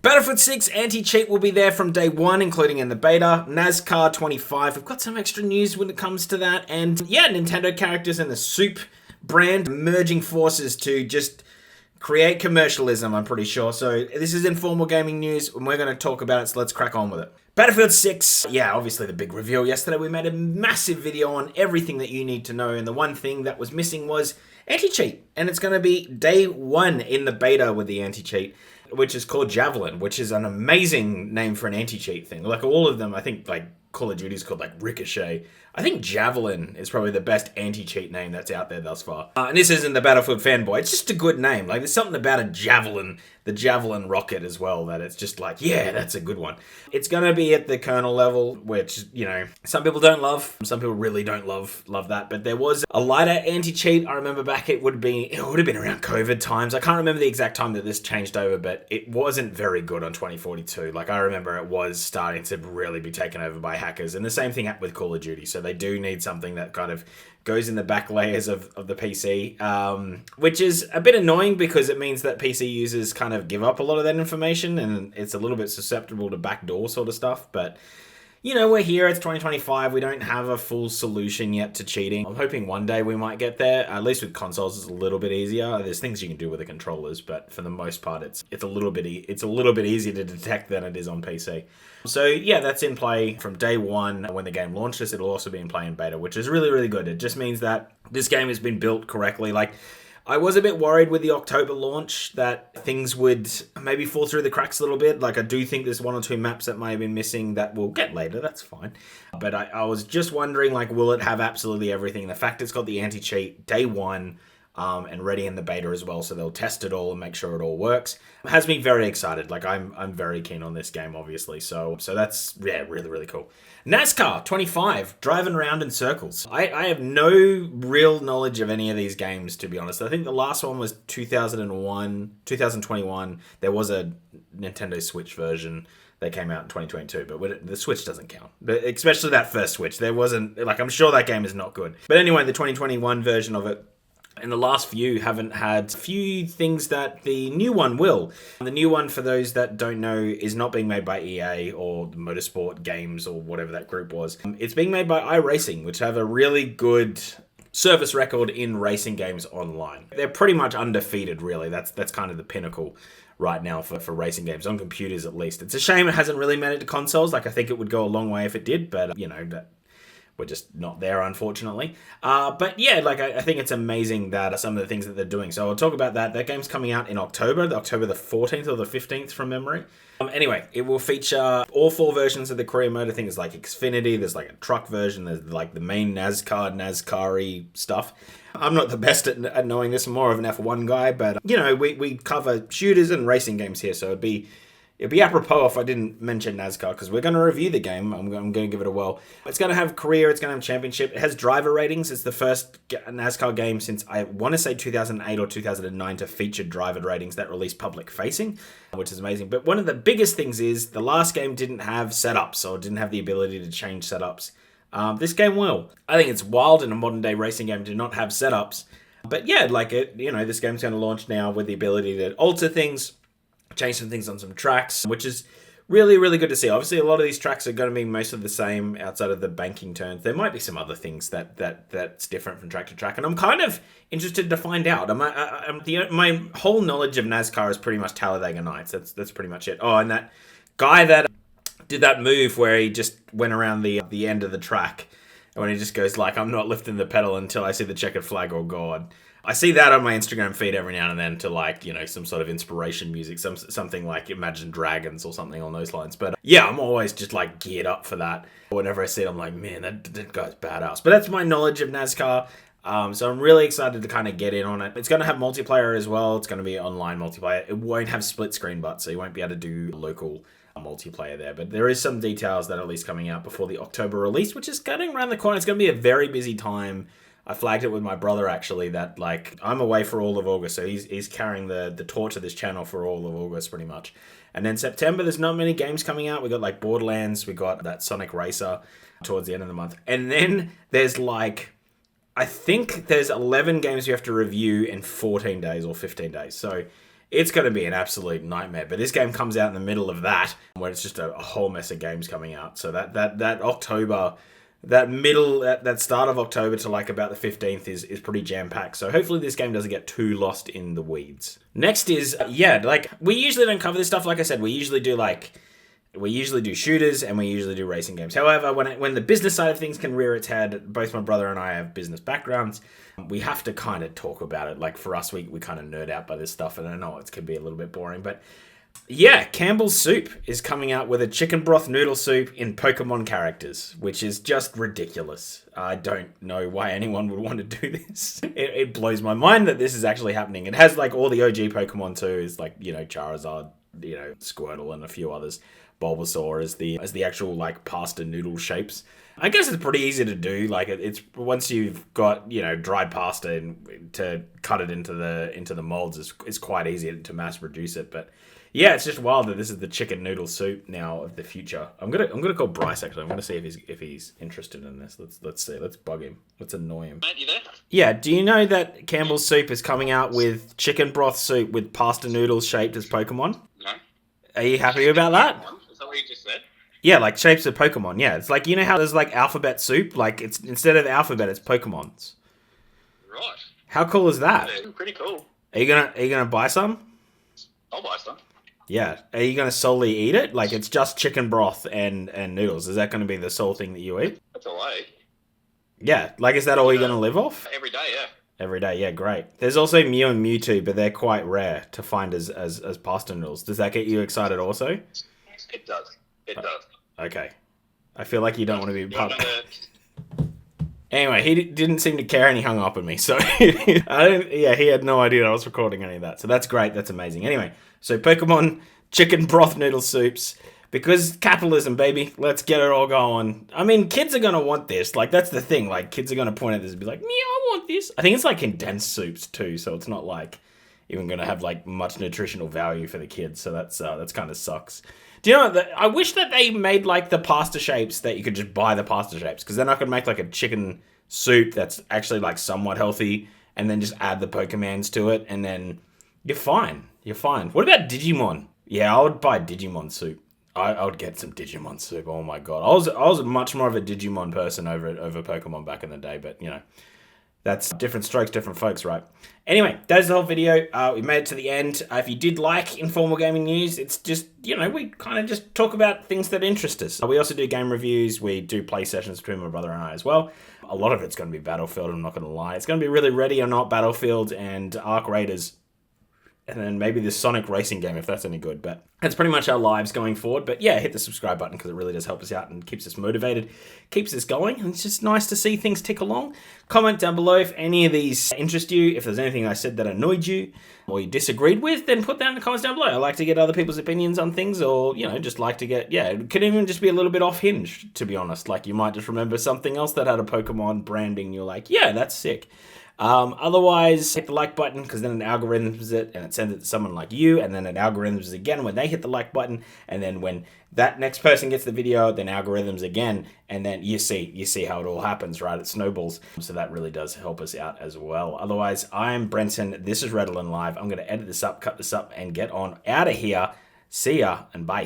Battlefield 6 anti-cheat will be there from day one, including in the beta. NASCAR 25, we've got some extra news when it comes to that. And yeah, Nintendo characters and the Soup brand merging forces to just create commercialism, I'm pretty sure. So this is informal gaming news, and we're going to talk about it, so let's crack on with it. Battlefield 6, yeah, obviously the big reveal yesterday. We made a massive video on everything that you need to know, and the one thing that was missing was anti-cheat. And it's going to be day one in the beta with the anti-cheat, which is called Javelin, which is an amazing name for an anti-cheat thing. Like all of them, I think like Call of Duty is called like Ricochet. I think Javelin is probably the best anti-cheat name that's out there thus far. And this isn't the Battlefield fanboy. It's just a good name. Like there's something about a Javelin, the Javelin rocket as well, that it's just like, yeah, that's a good one. It's going to be at the kernel level, which, you know, some people don't love. Some people really don't love that. But there was a lighter anti-cheat. I remember back it would have been around COVID times. I can't remember the exact time that this changed over, but it wasn't very good on 2042. Like I remember it was starting to really be taken over by hackers. And the same thing happened with Call of Duty. So they do need something that kind of goes in the back layers of the PC, which is a bit annoying because it means that PC users kind of give up a lot of that information and it's a little bit susceptible to backdoor sort of stuff. But, you know, we're here, it's 2025, we don't have a full solution yet to cheating. I'm hoping one day we might get there. At least with consoles, it's a little bit easier. There's things you can do with the controllers, but for the most part, it's a little bit easier to detect than it is on PC. So yeah, that's in play from day one. When the game launches, it'll also be in play in beta, which is really, really good. It just means that this game has been built correctly. Like, I was a bit worried with the October launch that things would maybe fall through the cracks a little bit. Like, I do think there's one or two maps that may have been missing that we'll get later. That's fine. But I was just wondering, like, will it have absolutely everything? The fact it's got the anti-cheat day one, and ready in the beta as well, so they'll test it all and make sure it all works. It has me very excited. Like I'm very keen on this game, obviously. So that's really, really cool. NASCAR 25, driving around in circles. I have no real knowledge of any of these games, to be honest. I think the last one was 2021. There was a Nintendo Switch version that came out in 2022, but the Switch doesn't count. But especially that first Switch. There wasn't, like, I'm sure that game is not good. But anyway, the 2021 version of it, and the last few haven't had a few things that the new one will. The new one, for those that don't know, is not being made by EA or Motorsport Games or whatever that group was. It's being made by iRacing, which have a really good service record in racing games online. They're pretty much undefeated, really. That's kind of the pinnacle right now for racing games, on computers at least. It's a shame it hasn't really made it to consoles. Like, I think it would go a long way if it did, but, you know, we're just not there, unfortunately. But yeah, like I think it's amazing that some of the things that they're doing. So I'll talk about that. That game's coming out in October the 14th or the 15th from memory. Anyway, it will feature all four versions of the career mode. I think there's like Xfinity, there's like a truck version, there's like the main NASCAR-y stuff. I'm not the best at knowing this. I'm more of an F1 guy, but you know, we cover shooters and racing games here, so it'd be apropos if I didn't mention NASCAR, because we're going to review the game. I'm going to give it a whirl. It's going to have career, it's going to have championship. It has driver ratings. It's the first NASCAR game since, I want to say, 2008 or 2009 to feature driver ratings that released public facing, which is amazing. But one of the biggest things is the last game didn't have setups, or didn't have the ability to change setups. This game will. I think it's wild in a modern day racing game to not have setups. But yeah, like this game's going to launch now with the ability to alter things, change some things on some tracks, which is really, really good to see. Obviously, a lot of these tracks are going to be most of the same outside of the banking turns. There might be some other things that's different from track to track, and I'm kind of interested to find out. My whole knowledge of NASCAR is pretty much Talladega Nights. That's pretty much it. Oh, and that guy that did that move where he just went around the end of the track, and when he just goes like, "I'm not lifting the pedal until I see the checkered flag or God." I see that on my Instagram feed every now and then to, like, you know, some sort of inspiration music, something like Imagine Dragons or something on those lines. But yeah, I'm always just like geared up for that. Whenever I see it, I'm like, man, that guy's badass. But that's my knowledge of NASCAR. So I'm really excited to kind of get in on it. It's going to have multiplayer as well. It's going to be online multiplayer. It won't have split screen butts, so you won't be able to do local multiplayer there. But there is some details that are at least coming out before the October release, which is getting around the corner. It's going to be a very busy time. I flagged it with my brother, actually, that, like, I'm away for all of August, so he's carrying the torch of this channel for all of August, pretty much. And then September, there's not many games coming out. We got, like, Borderlands, we got that Sonic Racer towards the end of the month. And then there's, like, I think there's 11 games you have to review in 14 days or 15 days. So It's going to be an absolute nightmare. But this game comes out in the middle of that, where it's just a whole mess of games coming out. So that October, that start of October to like about the 15th is pretty jam-packed. So hopefully this game doesn't get too lost in the weeds. Next is, like, we usually don't cover this stuff. Like I said, we usually do shooters and we usually do racing games. However, when the business side of things can rear its head, both my brother and I have business backgrounds. We have to kind of talk about it. Like for us, we kind of nerd out by this stuff, and I know it can be a little bit boring, but yeah, Campbell's Soup is coming out with a chicken broth noodle soup in Pokemon characters, which is just ridiculous. I don't know why anyone would want to do this. It blows my mind that this is actually happening. It has like all the OG Pokemon too, is like, Charizard, Squirtle and a few others. Bulbasaur as the actual like pasta noodle shapes. I guess it's pretty easy to do. Like it's once you've got dried pasta and to cut it into the molds, it's quite easy to mass produce it. But yeah, it's just wild that this is the chicken noodle soup now of the future. I'm gonna call Bryce actually. I'm gonna see if he's interested in this. Let's see. Let's bug him. Let's annoy him. Mate, you there? Yeah. Do you know that Campbell's Soup is coming out with chicken broth soup with pasta noodles shaped as Pokemon? No. Are you happy about that? Is that what you just said? Yeah, like shapes of Pokemon. Yeah, it's like, how there's like alphabet soup? Like it's instead of alphabet, it's Pokemons. Right. How cool is that? Yeah, pretty cool. Are you gonna buy some? I'll buy some. Yeah. Are you gonna solely eat it? Like it's just chicken broth and noodles. Is that gonna be the sole thing that you eat? That's all I eat. Yeah. Like is that all you're gonna live off? Every day, yeah. Every day, yeah, great. There's also Mew and Mewtwo, but they're quite rare to find as pasta noodles. Does that get you excited also? It does. It does. Okay. I feel like you don't want to be part of Gonna- Anyway, he didn't seem to care and he hung up on me. So, he had no idea I was recording any of that. So that's great. That's amazing. Anyway, so Pokemon chicken broth noodle soups. Because capitalism, baby. Let's get it all going. I mean, kids are going to want this. Like, that's the thing. Like, kids are going to point at this and be like, I want this. I think it's like condensed soups too. So it's not like even going to have like much nutritional value for the kids. So that's kind of sucks. Do you know, I wish that they made like the pasta shapes that you could just buy the pasta shapes, because then I could make like a chicken soup that's actually like somewhat healthy and then just add the Pokemons to it and then you're fine. You're fine. What about Digimon? Yeah, I would buy Digimon soup. I would get some Digimon soup. Oh my god. I was much more of a Digimon person over Pokemon back in the day, but that's different strokes, different folks, right? Anyway, that's the whole video. We made it to the end. If you did like Informal Gaming News, it's just, we kind of just talk about things that interest us. We also do game reviews. We do play sessions between my brother and I as well. A lot of it's going to be Battlefield, I'm not going to lie. It's going to be really Ready or Not Battlefield and Ark Raiders. And then maybe this Sonic racing game, if that's any good. But that's pretty much our lives going forward. But yeah, hit the subscribe button because it really does help us out and keeps us motivated, keeps us going. And it's just nice to see things tick along. Comment down below if any of these interest you. If there's anything I said that annoyed you or you disagreed with, then put that in the comments down below. I like to get other people's opinions on things, or, just like to get, it could even just be a little bit off hinge, to be honest. Like you might just remember something else that had a Pokemon branding. You're like, yeah, that's sick. Otherwise, hit the like button because then it algorithms it and it sends it to someone like you, and then it algorithms again when they hit the like button, and then when that next person gets the video, then algorithms again, and then you see how it all happens, right? It snowballs. So that really does help us out as well. Otherwise, I'm Brenton. This is Redolin Live. I'm going to edit this up, cut this up, and get on out of here. See ya and bye.